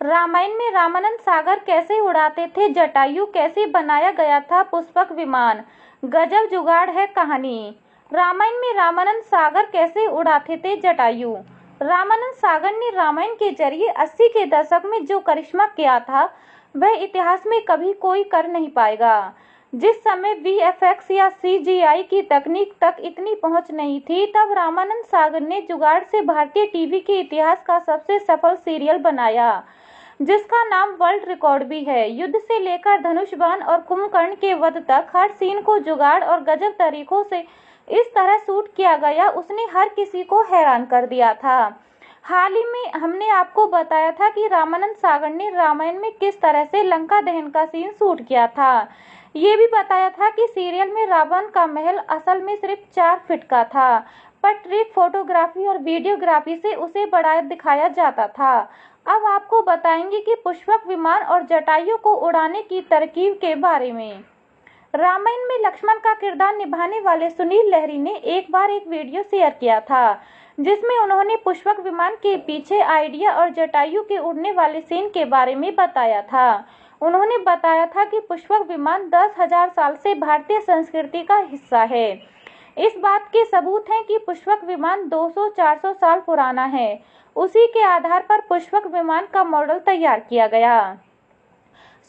रामायण में रामानंद सागर कैसे उड़ाते थे जटायु, कैसे बनाया गया था पुष्पक विमान, गजब जुगाड़ है कहानी। रामायण में रामानंद सागर कैसे उड़ाते थे जटायु। रामानंद सागर ने रामायण के जरिए 80 के दशक में जो करिश्मा किया था वह इतिहास में कभी कोई कर नहीं पाएगा। जिस समय VFX या CGI की तकनीक तक इतनी पहुंच नहीं थी, तब रामानंद सागर ने जुगाड़ से भारतीय टीवी के इतिहास का सबसे सफल सीरियल बनाया, जिसका नाम वर्ल्ड रिकॉर्ड भी है। युद्ध से लेकर धनुष बाण और कुंभकर्ण के वध तक हर सीन को जुगाड़ और गजब तरीकों से इस तरह शूट किया गया, उसने हर किसी को हैरान कर दिया था। हाल ही में हमने आपको बताया था कि रामानंद सागर ने रामायण में किस तरह से लंका दहन का सीन शूट किया था। ये भी बताया था कि सीरियल में रावण का महल असल में सिर्फ 4 फीट का था, पर ट्रिक फोटोग्राफी और वीडियोग्राफी से उसे बड़ा दिखाया जाता था। अब आपको बताएंगे कि पुष्पक विमान और जटायु को उड़ाने की तरकीब के बारे में। रामायण में लक्ष्मण का किरदार निभाने वाले सुनील लहरी ने एक बार एक वीडियो शेयर किया था, जिसमें उन्होंने पुष्पक विमान के पीछे आइडिया और जटायु के उड़ने वाले सीन के बारे में बताया था। उन्होंने बताया था कि पुष्पक विमान 10,000 साल से भारतीय संस्कृति का हिस्सा है। इस बात के सबूत हैं कि पुष्पक विमान 200-400 साल पुराना है। उसी के आधार पर पुष्पक विमान का मॉडल तैयार किया गया।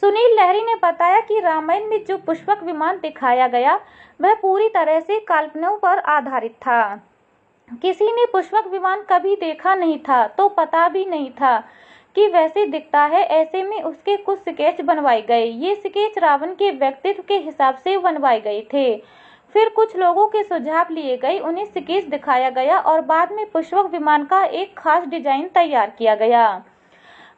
सुनील लहरी ने बताया कि रामायण में जो पुष्पक विमान दिखाया गया वह पूरी तरह से कल्पनाओं पर आधारित था। किसी ने पुष्पक विमान कभी देखा नहीं था, तो पता भी नहीं था कि वैसे दिखता है। ऐसे में उसके कुछ स्केच बनवाए गए। ये स्केच रावण के व्यक्तित्व के हिसाब से बनवाए गए थे। फिर कुछ लोगों के सुझाव लिए गए, उन्हें स्केच दिखाया गया और बाद में पुष्पक विमान का एक खास डिजाइन तैयार किया गया।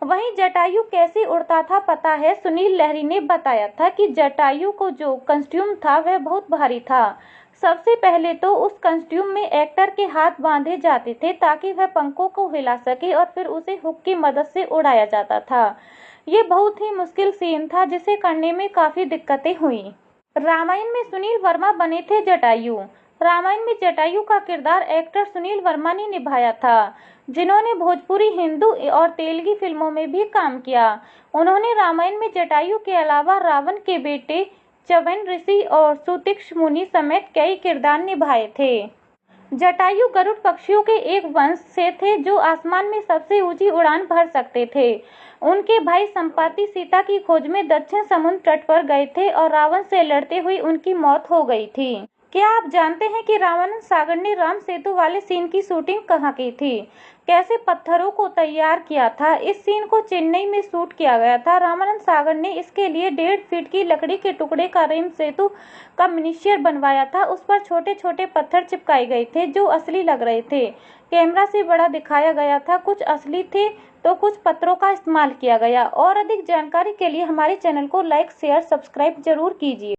वहीं जटायु कैसे उड़ता था पता है। सुनील लहरी ने बताया था कि जटायु को जो कॉस्ट्यूम था वह बहुत भारी था। सबसे पहले तो उस कॉस्ट्यूम में एक्टर के हाथ बांधे जाते थे ताकि वह पंखों को हिला सके और फिर उसे हुक की मदद से उड़ाया जाता था। ये बहुत ही मुश्किल सीन था, जिसे करने में काफी दिक्कतें हुई। रामायण में सुनील वर्मा बने थे जटायु। रामायण में जटायु का किरदार एक्टर सुनील वर्मा ने निभाया था, जिन्होंने भोजपुरी, हिंदू और तेलुगु फिल्मों में भी काम किया। उन्होंने रामायण में जटायु के अलावा रावण के बेटे च्यवन ऋषि और सुतिक्ष मुनि समेत कई किरदार निभाए थे। जटायु गरुड़ पक्षियों के एक वंश से थे जो आसमान में सबसे ऊंची उड़ान भर सकते थे। उनके भाई संपाति सीता की खोज में दक्षिण समुद्र तट पर गए थे और रावण से लड़ते हुए उनकी मौत हो गई थी। क्या आप जानते हैं कि रामानंद सागर ने राम सेतु वाले सीन की शूटिंग कहाँ की थी? कैसे पत्थरों को तैयार किया था? इस सीन को चेन्नई में शूट किया गया था। रामानंद सागर ने इसके लिए 1.5 फीट की लकड़ी के टुकड़े का रेम सेतु का मिनीचर बनवाया था। उस पर छोटे छोटे पत्थर चिपकाए गए थे जो असली लग रहे थे। कैमरा से बड़ा दिखाया गया था। कुछ असली थे तो कुछ पत्थरों का इस्तेमाल किया गया। और अधिक जानकारी के लिए हमारे चैनल को लाइक, शेयर, सब्सक्राइब जरूर कीजिए।